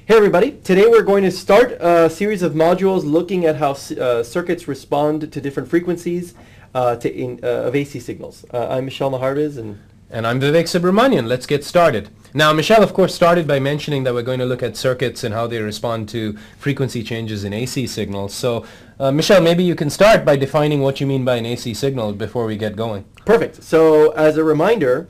Hey everybody, today we're going to start a series of modules looking at how circuits respond to different frequencies of AC signals. I'm Michelle Maharviz and I'm Vivek Subramanian. Let's get started. Now Michelle of course started by mentioning that we're going to look at circuits and how they respond to frequency changes in AC signals. So Michelle, maybe you can start by defining what you mean by an AC signal before we get going. Perfect. So as a reminder,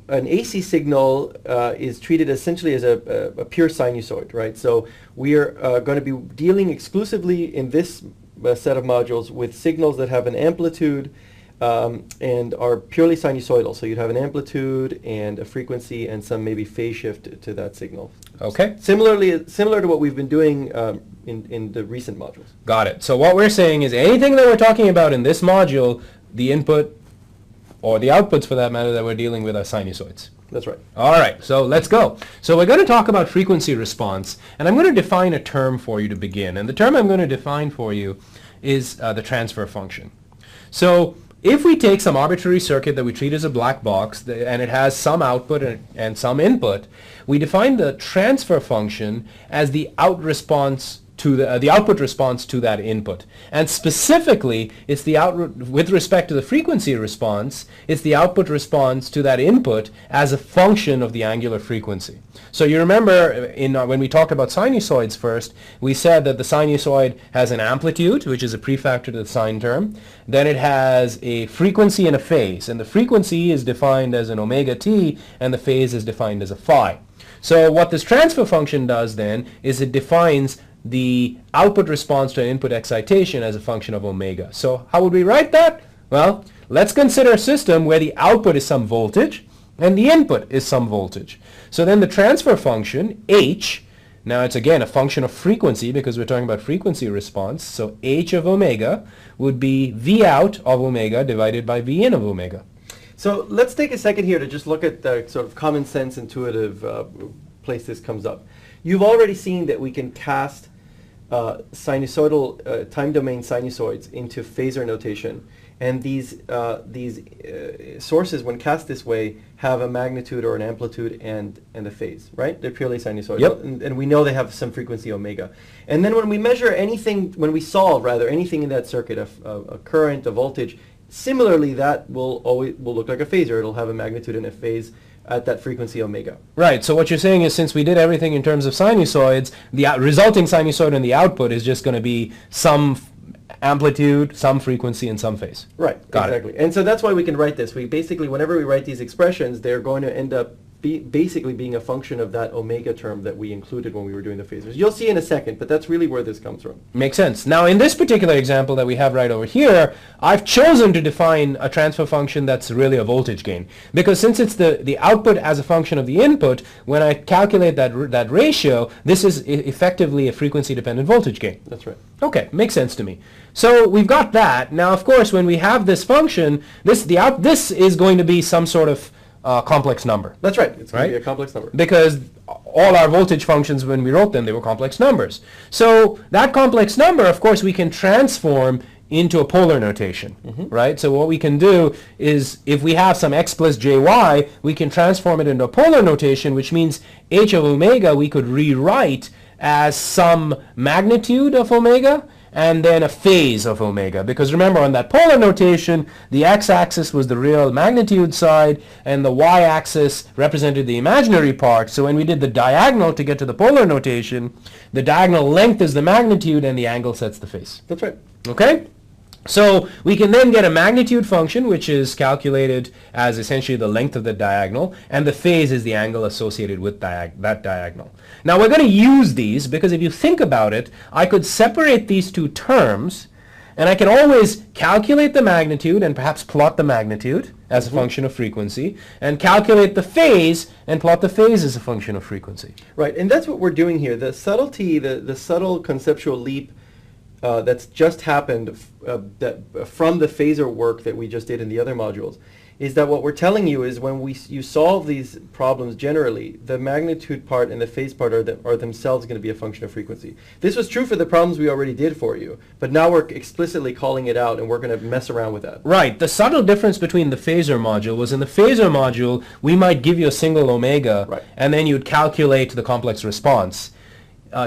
an AC signal is treated essentially as a pure sinusoid, right? So we are going to be dealing exclusively in this set of modules with signals that have an amplitude and are purely sinusoidal. So you'd have an amplitude and a frequency and some maybe phase shift to that signal. Okay. Similar to what we've been doing in the recent modules. Got it. So what we're saying is anything that we're talking about in this module, the input or the outputs for that matter that we're dealing with are sinusoids. That's right. All right, so let's go. So we're going to talk about frequency response, and I'm going to define a term for you to begin. And the term I'm going to define for you is the transfer function. So if we take some arbitrary circuit that we treat as a black box, and it has some output and some input, we define the transfer function as the output response to that input. And specifically, it's the with respect to the frequency response, it's the output response to that input as a function of the angular frequency. So you remember when we talked about sinusoids first, we said that the sinusoid has an amplitude, which is a prefactor to the sine term. Then it has a frequency and a phase. And the frequency is defined as an omega t, and the phase is defined as a phi. So what this transfer function does then is it defines the output response to an input excitation as a function of omega. So how would we write that? Well, let's consider a system where the output is some voltage and the input is some voltage. So then the transfer function, h, now it's again a function of frequency because we're talking about frequency response, so h of omega would be V out of omega divided by V in of omega. So let's take a second here to just look at the sort of common sense intuitive place this comes up. You've already seen that we can cast sinusoidal time domain sinusoids into phasor notation, and these sources, when cast this way, have a magnitude or an amplitude and a phase, right? They're purely sinusoidal. Yep. And we know they have some frequency omega. And then when we measure anything, when we solve rather anything in that circuit, a current, a voltage, similarly that will look like a phasor. It'll have a magnitude and a phase at that frequency omega. Right, so what you're saying is since we did everything in terms of sinusoids, the resulting sinusoid in the output is just going to be some amplitude, some frequency, and some phase. Right, exactly. And so that's why we can write this. We basically, whenever we write these expressions, they're going to end up basically being a function of that omega term that we included when we were doing the phasors. You'll see in a second, but that's really where this comes from. Makes sense. Now in this particular example that we have right over here, I've chosen to define a transfer function that's really a voltage gain. Because since it's the output as a function of the input, when I calculate that ratio, this is effectively a frequency-dependent voltage gain. That's right. Okay, makes sense to me. So we've got that. Now of course when we have this function, this is going to be some sort of complex number. That's right. It's going to be a complex number. Because all our voltage functions, when we wrote them, they were complex numbers. So that complex number, of course, we can transform into a polar notation, right? So what we can do is, if we have some x plus jy, we can transform it into a polar notation, which means h of omega we could rewrite as some magnitude of omega and then a phase of omega. Because remember, on that polar notation, the x-axis was the real magnitude side, and the y-axis represented the imaginary part. So when we did the diagonal to get to the polar notation, the diagonal length is the magnitude, and the angle sets the phase. That's right. Okay? So we can then get a magnitude function, which is calculated as essentially the length of the diagonal, and the phase is the angle associated with that diagonal. Now we're going to use these because if you think about it, I could separate these two terms, and I can always calculate the magnitude and perhaps plot the magnitude as a function of frequency, and calculate the phase and plot the phase as a function of frequency. Right, and that's what we're doing here. The subtlety, the subtle conceptual leap that's just happened from the phasor work that we just did in the other modules is that what we're telling you is when you solve these problems generally, the magnitude part and the phase part are themselves going to be a function of frequency. This was true for the problems we already did for you, but now we're explicitly calling it out and we're going to mess around with that. Right. The subtle difference between the phasor module was in the phasor module, we might give you a single omega, Right. and then you'd calculate the complex response.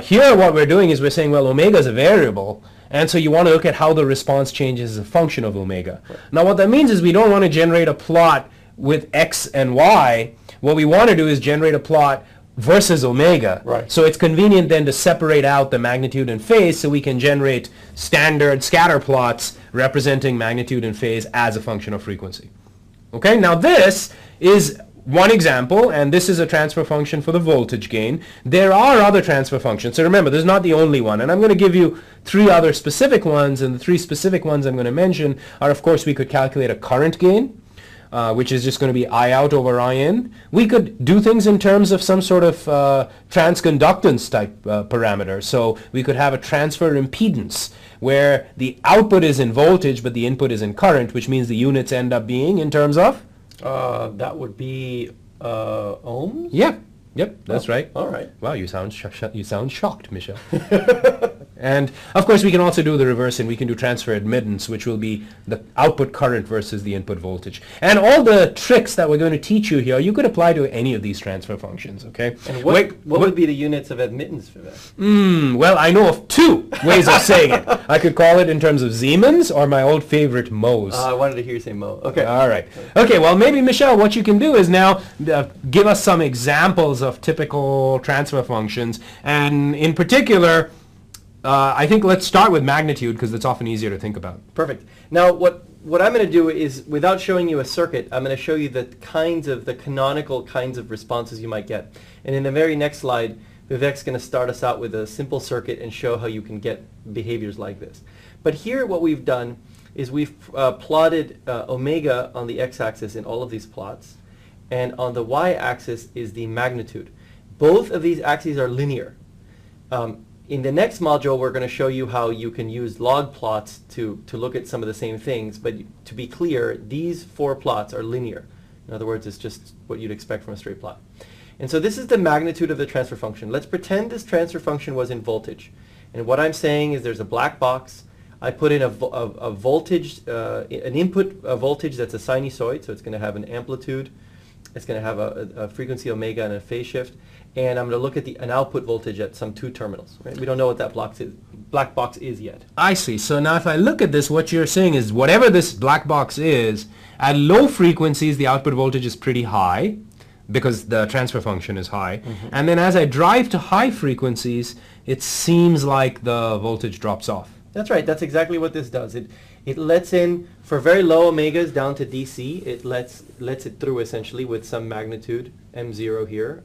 Here what we're doing is we're saying, well, omega is a variable, and so you want to look at how the response changes as a function of omega. Right. Now what that means is we don't want to generate a plot with x and y. What we want to do is generate a plot versus omega. Right. So it's convenient then to separate out the magnitude and phase so we can generate standard scatter plots representing magnitude and phase as a function of frequency. Okay, now this is one example, and this is a transfer function for the voltage gain. There are other transfer functions. So remember, this is not the only one. And I'm going to give you 3 other specific ones, and the 3 specific ones I'm going to mention are, of course, we could calculate a current gain, which is just going to be I out over I in. We could do things in terms of some sort of transconductance type parameter. So we could have a transfer impedance where the output is in voltage, but the input is in current, which means the units end up being in terms of? That would be ohms? Yep, that's right. All right. Wow, you sound shocked, Michel. And of course we can also do the reverse, and we can do transfer admittance, which will be the output current versus the input voltage. And all the tricks that we're going to teach you here, you could apply to any of these transfer functions, okay? And what would be the units of admittance for that? Well, I know of 2 ways of saying it. I could call it in terms of Siemens or my old favorite Mohs. I wanted to hear you say Mo. Okay. All right. Okay, well, maybe, Michel, what you can do is now give us some examples of typical transfer functions. And in particular, I think let's start with magnitude because it's often easier to think about. Perfect. Now, what I'm going to do is, without showing you a circuit, I'm going to show you the canonical kinds of responses you might get. And in the very next slide, Vivek's going to start us out with a simple circuit and show how you can get behaviors like this. But here what we've done is we've plotted omega on the x-axis in all of these plots, and on the y-axis is the magnitude. Both of these axes are linear. In the next module, we're going to show you how you can use log plots to look at some of the same things, but to be clear, these 4 plots are linear. In other words, it's just what you'd expect from a straight plot. And so this is the magnitude of the transfer function. Let's pretend this transfer function was in voltage. And what I'm saying is there's a black box. I put in a voltage, an input voltage that's a sinusoid, so it's going to have an amplitude. It's going to have a frequency omega and a phase shift. And I'm going to look at an output voltage at some 2 terminals. Right? We don't know what that black box is yet. I see. So now if I look at this, what you're saying is whatever this black box is, at low frequencies, the output voltage is pretty high because the transfer function is high. Mm-hmm. And then as I drive to high frequencies, it seems like the voltage drops off. That's right. That's exactly what this does. It lets in, for very low omegas down to DC, it lets it through essentially with some magnitude, M0 here.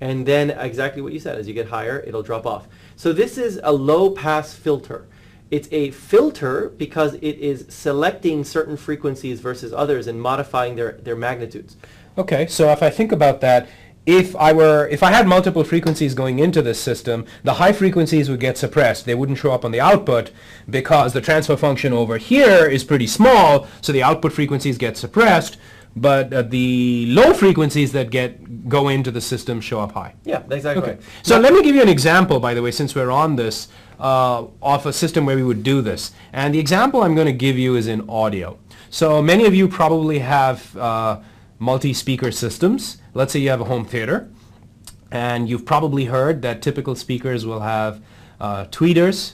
And then exactly what you said, as you get higher, it'll drop off. So this is a low-pass filter. It's a filter because it is selecting certain frequencies versus others and modifying their magnitudes. Okay, so if I think about that, if I had multiple frequencies going into this system, the high frequencies would get suppressed. They wouldn't show up on the output because the transfer function over here is pretty small, so the output frequencies get suppressed, but the low frequencies that go into the system show up high. Yeah, exactly. Okay. Right. So let me give you an example, by the way, since we're on this, of a system where we would do this. And the example I'm going to give you is in audio. So many of you probably have multi-speaker systems. Let's say you have a home theater, and you've probably heard that typical speakers will have tweeters,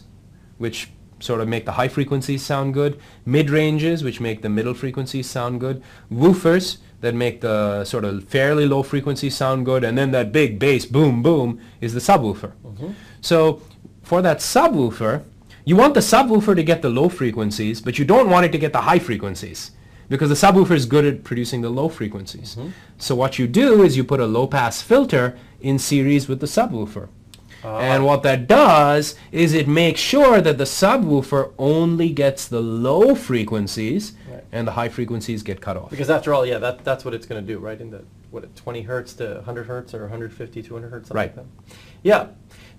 which sort of make the high frequencies sound good, mid-ranges, which make the middle frequencies sound good, woofers that make the sort of fairly low frequencies sound good, and then that big bass boom boom is the subwoofer. Mm-hmm. So for that subwoofer, you want the subwoofer to get the low frequencies, but you don't want it to get the high frequencies, because the subwoofer is good at producing the low frequencies. Mm-hmm. So what you do is you put a low-pass filter in series with the subwoofer. And what that does is it makes sure that the subwoofer only gets the low frequencies, right, and the high frequencies get cut off. Because after all, yeah, that's what it's going to do, right? In the 20 hertz to 100 hertz or 150, 200 hertz, something right, like that. Yeah.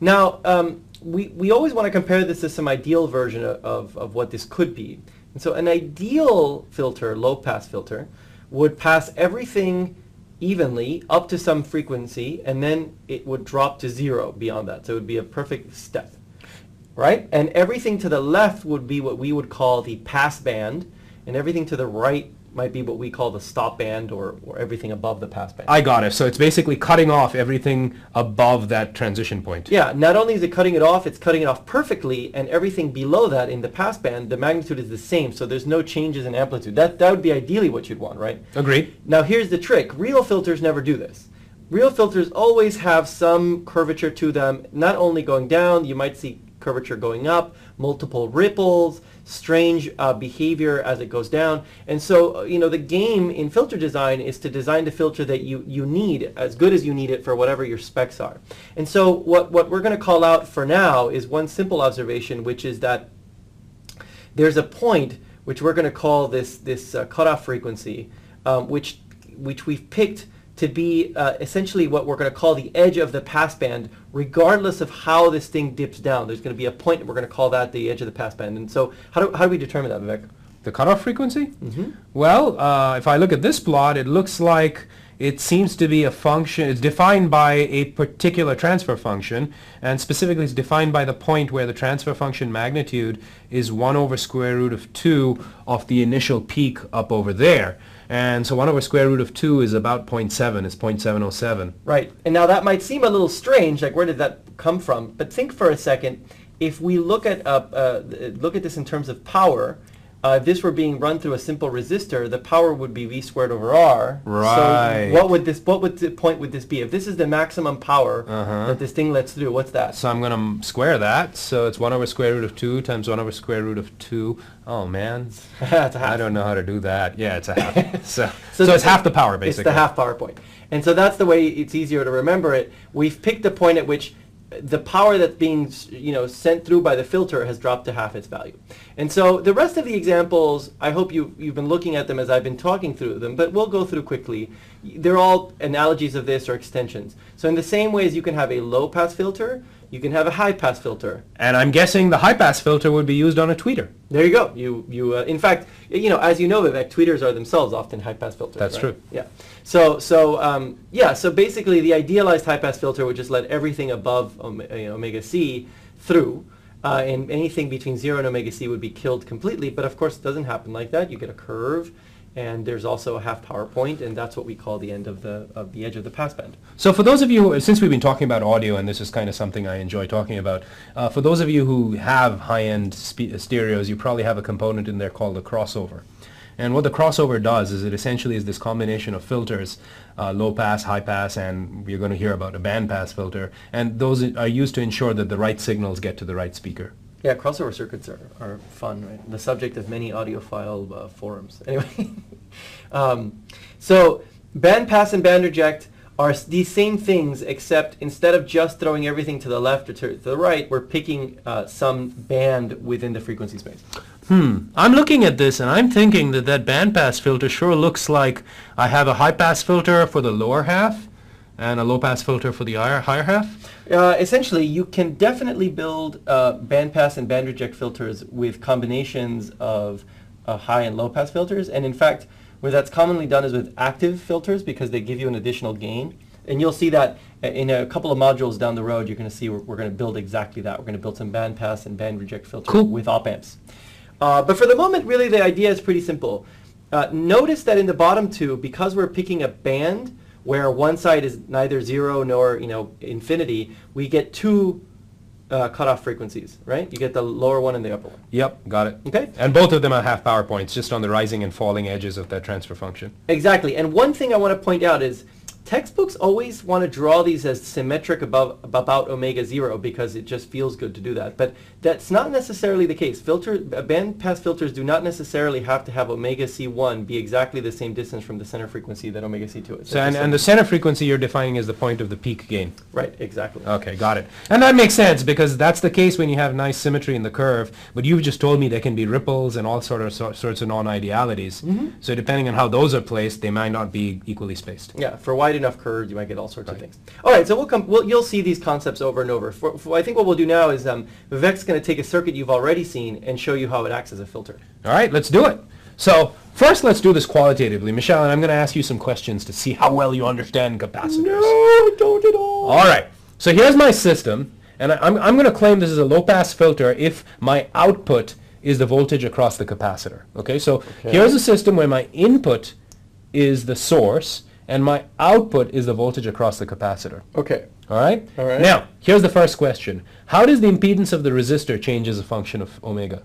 Now, we always want to compare this to some ideal version of what this could be. And so an ideal filter, low-pass filter, would pass everything evenly up to some frequency, and then it would drop to 0 beyond that. So it would be a perfect step, right? And everything to the left would be what we would call the pass band, and everything to the right might be what we call the stop band, or everything above the pass band. I got it. So it's basically cutting off everything above that transition point. Yeah, not only is it cutting it off, it's cutting it off perfectly, and everything below that in the pass band, the magnitude is the same, so there's no changes in amplitude. That would be ideally what you'd want, right? Agreed. Now here's the trick. Real filters never do this. Real filters always have some curvature to them, not only going down, you might see curvature going up, multiple ripples, strange behavior as it goes down. And so, the game in filter design is to design the filter that you need, as good as you need it for whatever your specs are. And so what we're going to call out for now is one simple observation, which is that there's a point which we're going to call this cutoff frequency, which we've picked to be essentially what we're going to call the edge of the passband, regardless of how this thing dips down. There's going to be a point, and we're going to call that the edge of the passband. And so how do we determine that, Vivek? The cutoff frequency? Mm-hmm. Well, if I look at this plot, it looks like it seems to be a function. It's defined by a particular transfer function, and specifically it's defined by the point where the transfer function magnitude is 1 over square root of 2 of the initial peak up over there. And so 1 over square root of 2 is about 0.7. It's 0.707. Right. And now that might seem a little strange, like where did that come from? But think for a second, if we look at this in terms of power, if this were being run through a simple resistor, the power would be V squared over R. Right. So what the point would this be? If this is the maximum power that this thing lets through, what's that? So I'm going to square that. So it's 1 over square root of 2 times 1 over square root of 2. Oh, man. It's a half. I don't know how to do that. Yeah, it's a half. so it's half the power, basically. It's the half power point. And so that's the way it's easier to remember it. We've picked a point at which the power that's being sent through by the filter has dropped to half its value. And so the rest of the examples, I hope you've been looking at them as I've been talking through them, but we'll go through quickly. They're all analogies of this or extensions. So in the same way as you can have a low-pass filter, you can have a high-pass filter. And I'm guessing the high-pass filter would be used on a tweeter. There you go. In fact, as you know, Vivek, tweeters are themselves often high-pass filters. That's right? true. Yeah. So basically the idealized high-pass filter would just let everything above omega c through, and anything between 0 and omega c would be killed completely. But of course, it doesn't happen like that. You get a curve, and there's also a half power point, and that's what we call the end of the edge of the passband. So for those of you, since we've been talking about audio, and this is kind of something I enjoy talking about, for those of you who have high-end stereos, you probably have a component in there called a crossover. And what the crossover does is it essentially is this combination of filters, low pass, high pass, and we're going to hear about a band pass filter, and those are used to ensure that the right signals get to the right speaker. Yeah, crossover circuits are fun, right? The subject of many audiophile forums. Anyway, so band pass and band reject are these same things, except instead of just throwing everything to the left or to the right, we're picking some band within the frequency space. I'm looking at this and I'm thinking that bandpass filter sure looks like I have a high-pass filter for the lower half and a low-pass filter for the higher half. Essentially, you can definitely build bandpass and band reject filters with combinations of high and low-pass filters. And in fact, where that's commonly done is with active filters because they give you an additional gain. And you'll see that in a couple of modules down the road, you're going to see we're going to build exactly that. We're going to build some bandpass and band reject filters with op-amps. But for the moment, really, the idea is pretty simple. Notice that in the bottom two, because we're picking a band where one side is neither 0 nor infinity, we get two cutoff frequencies, right? You get the lower one and the upper one. Yep, got it. Okay. And both of them are half power points, just on the rising and falling edges of that transfer function. Exactly. And one thing I want to point out is textbooks always want to draw these as symmetric about omega 0 because it just feels good to do that. But that's not necessarily the case. Bandpass filters do not necessarily have to have omega C1 be exactly the same distance from the center frequency that omega C2 is. So, and the center frequency you're defining as the point of the peak gain. Right, exactly. Okay, got it. And that makes sense because that's the case when you have nice symmetry in the curve, but you've just told me there can be ripples and all sorts of non-idealities. So depending on how those are placed, they might not be equally spaced. Yeah, for wide enough curves, you might get all sorts of things. All right, so you'll see these concepts over and over. I think what we'll do now is Vivek's going to take a circuit you've already seen and show you how it acts as a filter. All right, let's do it. So first let's do this qualitatively. Michelle, and I'm going to ask you some questions to see how well you understand capacitors. No, don't at all. All right. So here's my system, and I'm going to claim this is a low-pass filter if my output is the voltage across the capacitor. Okay, so here's a system where my input is the source, and my output is the voltage across the capacitor. Okay. All right? All right. Now, here's the first question. How does the impedance of the resistor change as a function of omega?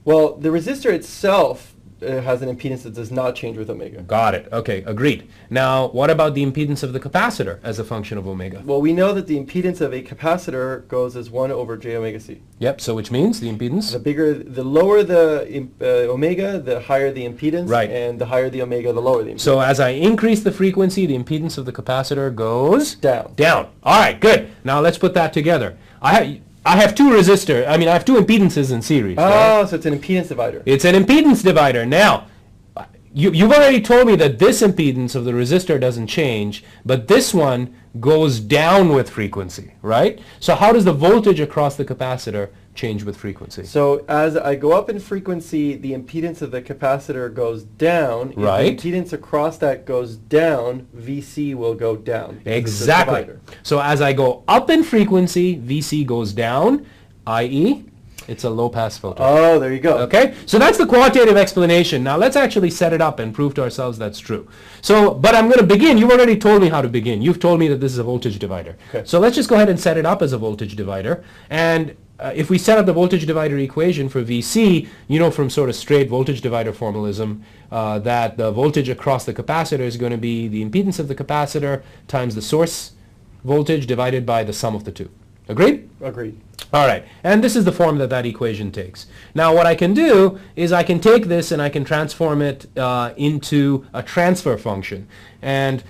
Well, the resistor itself has an impedance that does not change with omega. Got it. Okay, agreed. Now, what about the impedance of the capacitor as a function of omega? Well, we know that the impedance of a capacitor goes as 1 over j omega c. Yep, so which means the impedance? The lower the omega, the higher the impedance, Right. and the higher the omega, the lower the impedance. So as I increase the frequency, the impedance of the capacitor goes? Down. Down. All right, good. Now let's put that together. I have two impedances in series. Oh, right? so it's an impedance divider. It's an impedance divider. Now, you've already told me that this impedance of the resistor doesn't change, but this one goes down with frequency, right? So how does the voltage across the capacitor change with frequency? So as I go up in frequency, the impedance of the capacitor goes down. Right. If the impedance across that goes down, VC will go down. Exactly. So as I go up in frequency, VC goes down, i.e., it's a low-pass filter. Oh, there you go. Okay, so that's the quantitative explanation. Now let's actually set it up and prove to ourselves that's true. So, but I'm going to begin. You've already told me how to begin. You've told me that this is a voltage divider. Okay. So let's just go ahead and set it up as a voltage divider. And if we set up the voltage divider equation for VC, you know from sort of straight voltage divider formalism that the voltage across the capacitor is going to be the impedance of the capacitor times the source voltage divided by the sum of the two. Agreed? Agreed. All right, and this is the form that that equation takes. Now what I can do is I can take this and I can transform it into a transfer function. And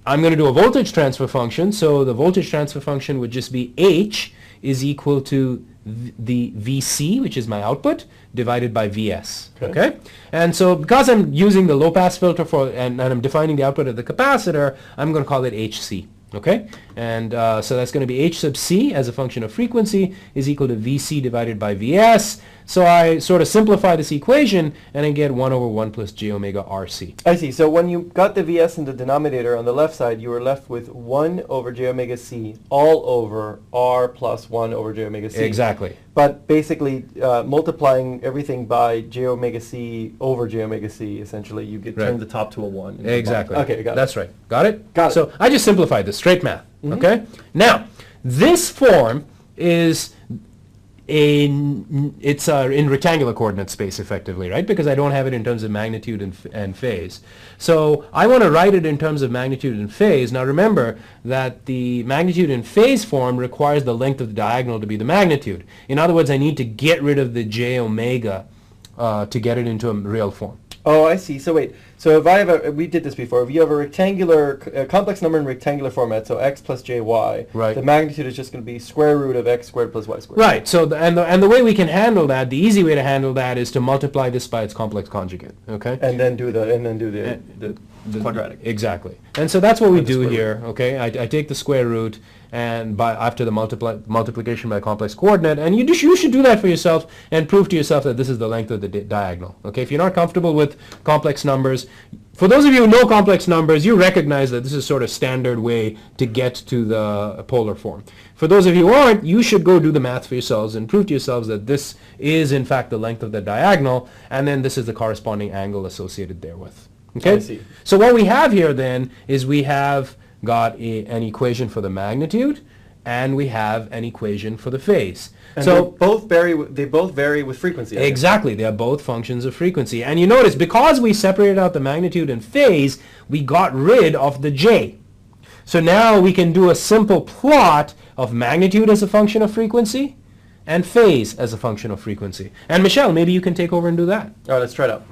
I'm going to do a voltage transfer function, so the voltage transfer function would just be H is equal to the VC, which is my output, divided by VS. Okay? And so because I'm using the low-pass filter and I'm defining the output of the capacitor, I'm going to call it HC. Okay, and so that's going to be H sub C as a function of frequency is equal to VC divided by VS. So I sort of simplify this equation and I get 1 over 1 plus j omega RC. I see. So when you got the VS in the denominator on the left side, you were left with 1 over j omega c all over R plus 1 over j omega c. Exactly. But basically multiplying everything by j omega c over j omega c, essentially, you get turn the top to a 1. Exactly. Okay, got it. That's right. Got it? Got it. So I just simplified this, straight math. Okay? Now, this form is in rectangular coordinate space effectively, right? Because I don't have it in terms of magnitude and phase. So I want to write it in terms of magnitude and phase. Now remember that the magnitude and phase form requires the length of the diagonal to be the magnitude. In other words, I need to get rid of the j omega to get it into a real form. Oh, I see. So wait. So if I have we did this before. If you have a rectangular, complex number in rectangular format, so x plus jy, right, the magnitude is just going to be square root of x squared plus y squared. Right. So and the way we can handle that, the easy way to handle that is to multiply this by its complex conjugate. Okay. And then do the quadratic. Exactly. And so that's what we do here. Okay. I take the square root and after the multiplication by complex coordinate, and you should do that for yourself and prove to yourself that this is the length of the diagonal. Okay. If you're not comfortable with complex numbers, for those of you who know complex numbers, you recognize that this is sort of standard way to get to the polar form. For those of you who aren't, you should go do the math for yourselves and prove to yourselves that this is in fact the length of the diagonal, and then this is the corresponding angle associated therewith. Okay? I see. So what we have here then is we have got an equation for the magnitude, and we have an equation for the phase. And so they both vary with frequency. Exactly. They are both functions of frequency. And you notice, because we separated out the magnitude and phase, we got rid of the j. So now we can do a simple plot of magnitude as a function of frequency and phase as a function of frequency. And Michelle, maybe you can take over and do that. All right, let's try it out.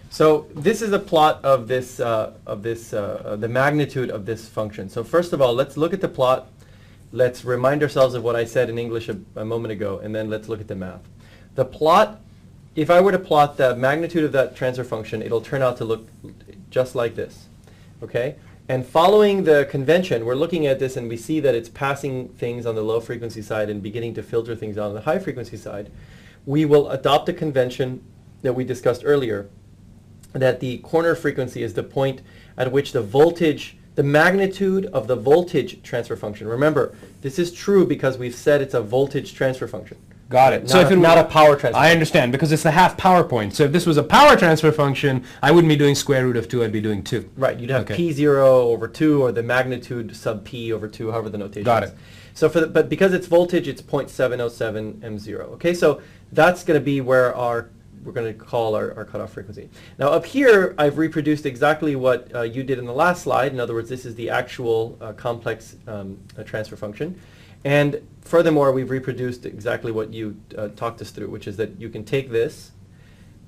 So this is a plot of the magnitude of this function. So first of all, let's look at the plot. Let's remind ourselves of what I said in English a moment ago, and then let's look at the math. The plot, if I were to plot the magnitude of that transfer function, it'll turn out to look just like this. Okay? And following the convention, we're looking at this and we see that it's passing things on the low frequency side and beginning to filter things on the high frequency side. We will adopt a convention that we discussed earlier. that the corner frequency is the point at which the voltage, the magnitude of the voltage transfer function. Remember, this is true because we've said it's a voltage transfer function. Got it. So not a power transfer. I understand, because it's the half power point. So if this was a power transfer function, I wouldn't be doing square root of 2, I'd be doing 2. Right, you'd have P0 over 2, or the magnitude sub P over 2, however the notation Got is. it. So but because it's voltage, it's 0.707 M0. Okay, so that's going to be where we're going to call our cutoff frequency. Now up here, I've reproduced exactly what you did in the last slide. In other words, this is the actual complex transfer function. And furthermore, we've reproduced exactly what you talked us through, which is that you can take this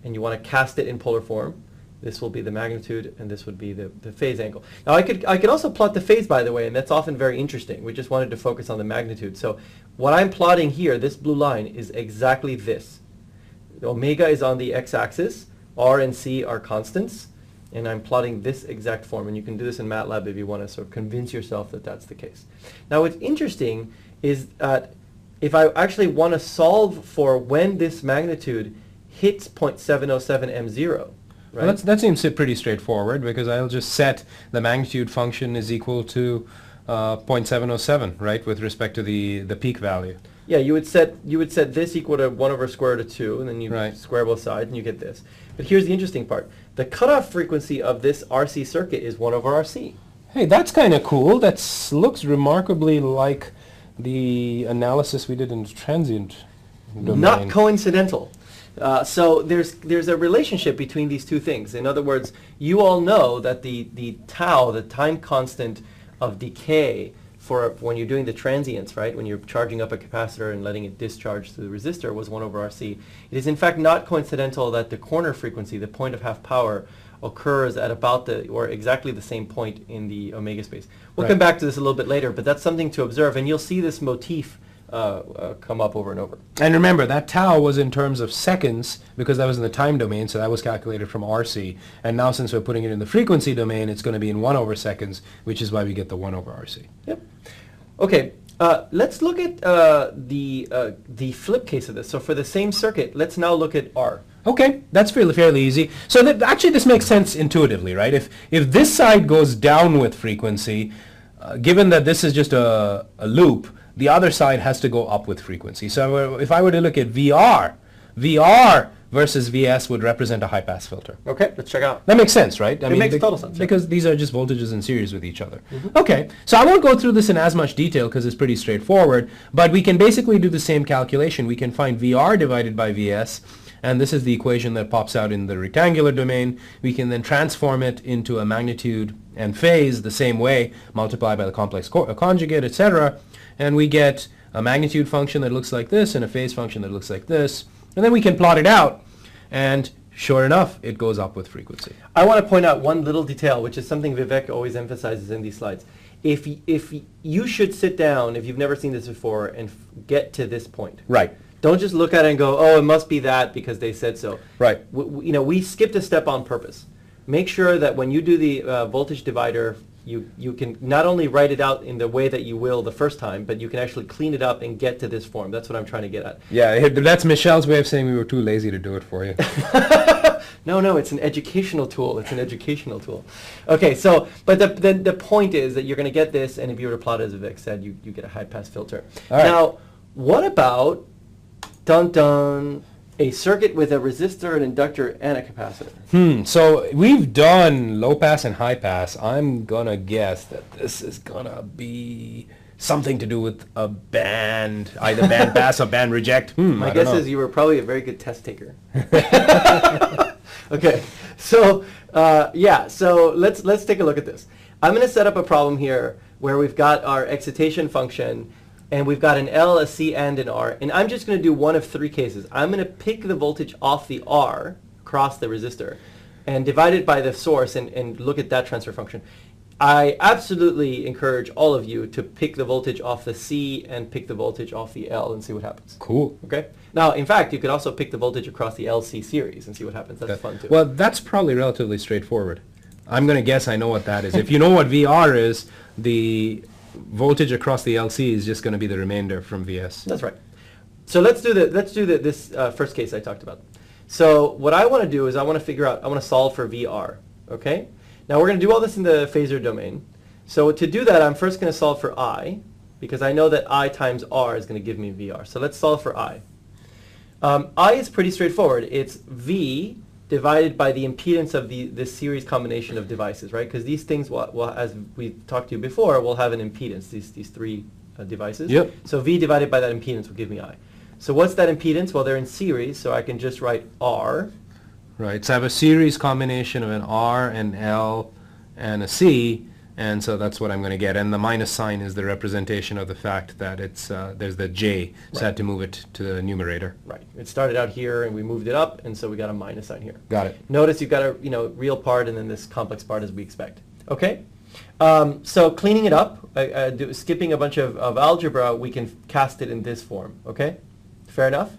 and you want to cast it in polar form. This will be the magnitude, and this would be the phase angle. Now I could also plot the phase, by the way, and that's often very interesting. We just wanted to focus on the magnitude. So what I'm plotting here, this blue line, is exactly this. Omega is on the x-axis, R and C are constants, and I'm plotting this exact form. And you can do this in MATLAB if you want to sort of convince yourself that that's the case. Now what's interesting is that if I actually want to solve for when this magnitude hits 0.707 M0, right? Well, that seems pretty straightforward, because I'll just set the magnitude function is equal to 0.707, right, with respect to the peak value. Yeah, you would set this equal to 1 over square root of 2, and then you square both sides, and you get this. But here's the interesting part. The cutoff frequency of this RC circuit is 1 over RC. Hey, that's kind of cool. That looks remarkably like the analysis we did in the transient domain. Not coincidental. So there's a relationship between these two things. In other words, you all know that the tau, the time constant of decay for when you're doing the transients, right, when you're charging up a capacitor and letting it discharge through the resistor, was 1 over RC. It is in fact not coincidental that the corner frequency, the point of half power, occurs at about or exactly the same point in the omega space. We'll come back to this a little bit later, but that's something to observe, and you'll see this motif come up over and over. And remember, that tau was in terms of seconds, because that was in the time domain, so that was calculated from RC. And now since we're putting it in the frequency domain, it's going to be in 1 over seconds, which is why we get the 1 over RC. Yep. Okay, let's look at the flip case of this. So for the same circuit, let's now look at R. Okay, that's fairly easy. So actually this makes sense intuitively, right? If this side goes down with frequency, given that this is just a loop, the other side has to go up with frequency. So if I were to look at VR versus VS would represent a high-pass filter. Okay, let's check out. That makes sense, right? It makes total sense. Because these are just voltages in series with each other. Okay, so I won't go through this in as much detail because it's pretty straightforward, but we can basically do the same calculation. We can find VR divided by VS, and this is the equation that pops out in the rectangular domain. We can then transform it into a magnitude and phase the same way, multiply by the complex conjugate, etc., and we get a magnitude function that looks like this and a phase function that looks like this. And then we can plot it out, and sure enough, it goes up with frequency. I want to point out one little detail, which is something Vivek always emphasizes in these slides. If you should sit down, if you've never seen this before, and get to this point. Right. Don't just look at it and go, oh, it must be that because they said so. Right. We skipped a step on purpose. Make sure that when you do the voltage divider, you can not only write it out in the way that you will the first time, but you can actually clean it up and get to this form. That's what I'm trying to get at. Yeah, that's Michelle's way of saying we were too lazy to do it for you. No, it's an educational tool. It's an educational tool. Okay, so, but the point is that you're going to get this, and if you were to plot it, as Vivek said, you get a high-pass filter. All right. Now, what about, dun-dun, a circuit with a resistor, an inductor, and a capacitor? So we've done low pass and high pass. I'm gonna guess that this is gonna be something to do with a band, either band pass or band reject. My guess is you were probably a very good test taker. Okay, so so let's take a look at this. I'm going to set up a problem here where we've got our excitation function, and we've got an L, a C, and an R. And I'm just going to do one of three cases. I'm going to pick the voltage off the R across the resistor and divide it by the source and look at that transfer function. I absolutely encourage all of you to pick the voltage off the C and pick the voltage off the L and see what happens. Cool. Okay? Now, in fact, you could also pick the voltage across the LC series and see what happens. That's fun too. Well, that's probably relatively straightforward. I'm going to guess I know what that is. If you know what VR is, the voltage across the LC is just going to be the remainder from VS. That's right. So let's do this first case I talked about. So what I want to do is I want to solve for VR, okay? Now we're going to do all this in the phasor domain. So to do that, I'm first going to solve for I, because I know that I times R is going to give me VR. So let's solve for I. I is pretty straightforward. It's V divided by the impedance of this series combination of devices, right? Because these things, will, as we talked to you before, will have an impedance, these three devices. Yep. So V divided by that impedance will give me I. So what's that impedance? Well, they're in series, so I can just write R. Right, so I have a series combination of an R, an L, and a C, and so that's what I'm going to get. And the minus sign is the representation of the fact that it's there's the J, so I had to move it to the numerator. Right. It started out here, and we moved it up, and so we got a minus sign here. Got it. Notice you've got a real part and then this complex part as we expect. Okay? So cleaning it up, skipping a bunch of algebra, we can cast it in this form. Okay? Fair enough?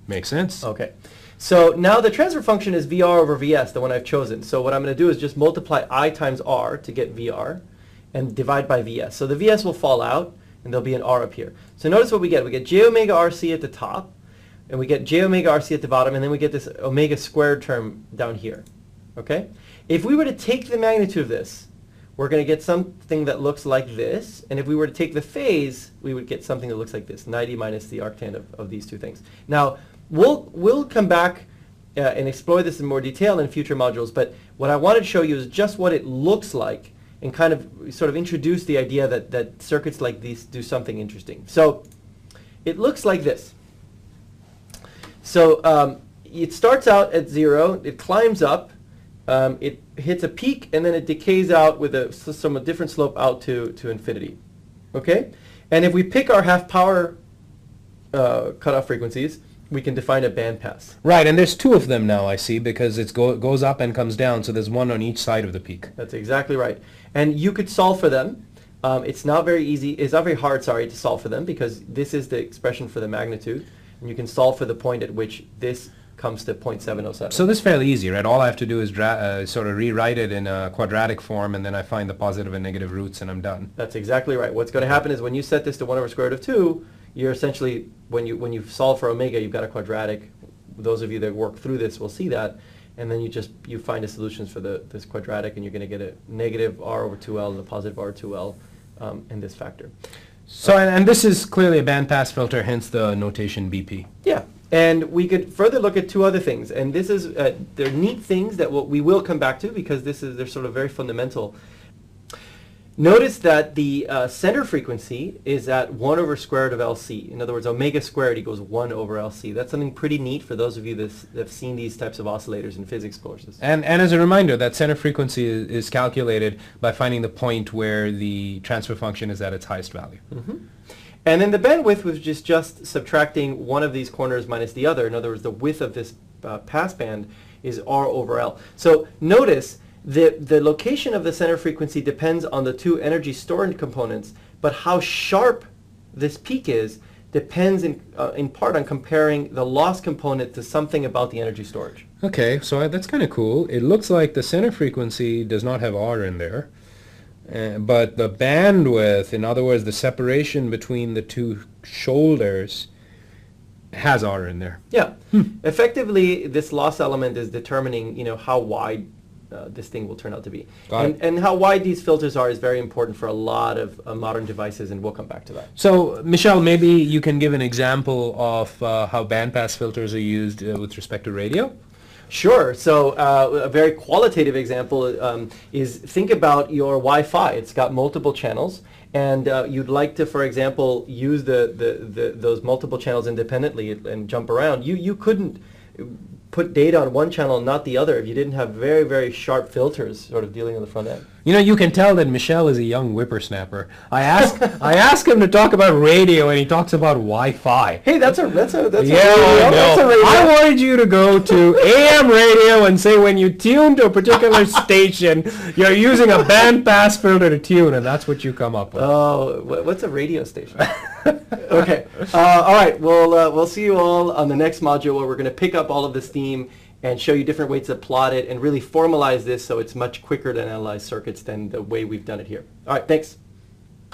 Makes sense. Okay. So now the transfer function is VR over Vs, the one I've chosen. So what I'm going to do is just multiply I times R to get VR and divide by Vs. So the Vs will fall out and there'll be an R up here. So notice what we get. We get j omega RC at the top and we get j omega RC at the bottom, and then we get this omega squared term down here. Okay? If we were to take the magnitude of this, we're going to get something that looks like this, and if we were to take the phase, we would get something that looks like this, 90 minus the arctan of these two things. Now, we'll come back and explore this in more detail in future modules, but what I wanted to show you is just what it looks like and kind of sort of introduce the idea that circuits like these do something interesting. So it looks like this. So it starts out at 0, it climbs up, it hits a peak, and then it decays out with a somewhat different slope out to infinity. Okay? And if we pick our half power cutoff frequencies, we can define a bandpass. Right, and there's two of them now, I see, because it goes up and comes down, so there's one on each side of the peak. That's exactly right. And you could solve for them. It's not very easy, it's not very hard, sorry, to solve for them, because this is the expression for the magnitude, and you can solve for the point at which this comes to 0.707. So this is fairly easy, right? All I have to do is sort of rewrite it in a quadratic form, and then I find the positive and negative roots, and I'm done. That's exactly right. What's going to happen is when you set this to 1 over square root of 2, you're essentially, when you solve for omega, you've got a quadratic. Those of you that work through this will see that, and then you find the solutions for this quadratic, and you're going to get a negative r over 2l and a positive r 2l in this factor. So, and this is clearly a bandpass filter, hence the notation BP. Yeah, and we could further look at two other things, and this is they're neat things that we will come back to because they're sort of very fundamental. Notice that the center frequency is at 1 over square root of LC. In other words, omega squared equals 1 over LC. That's something pretty neat for those of you that have seen these types of oscillators in physics courses. And as a reminder, that center frequency is calculated by finding the point where the transfer function is at its highest value. Mm-hmm. And then the bandwidth, which is just subtracting one of these corners minus the other. In other words, the width of this passband is R over L. So notice the location of the center frequency depends on the two energy storage components, but how sharp this peak is depends in part on comparing the loss component to something about the energy storage. Okay, so that's kind of cool. It looks like the center frequency does not have R in there, but the bandwidth, in other words, the separation between the two shoulders, has R in there. Yeah. Effectively, this loss element is determining, how wide this thing will turn out to be. And how wide these filters are is very important for a lot of modern devices, and we'll come back to that. So, Michel, maybe you can give an example of how bandpass filters are used with respect to radio? Sure. So a very qualitative example is think about your Wi-Fi. It's got multiple channels, and you'd like to, for example, use those multiple channels independently and jump around. You couldn't put data on one channel and not the other if you didn't have very, very sharp filters sort of dealing on the front end. You can tell that Michel is a young whippersnapper. I ask him to talk about radio, and he talks about Wi-Fi. Hey, that's a radio. I wanted you to go to AM radio and say when you tune to a particular station, you're using a bandpass filter to tune, and that's what you come up with. Oh, what's a radio station? Okay. All right. We'll see you all on the next module where we're going to pick up all of this theme and show you different ways to plot it and really formalize this so it's much quicker to analyze circuits than the way we've done it here. All right. Thanks.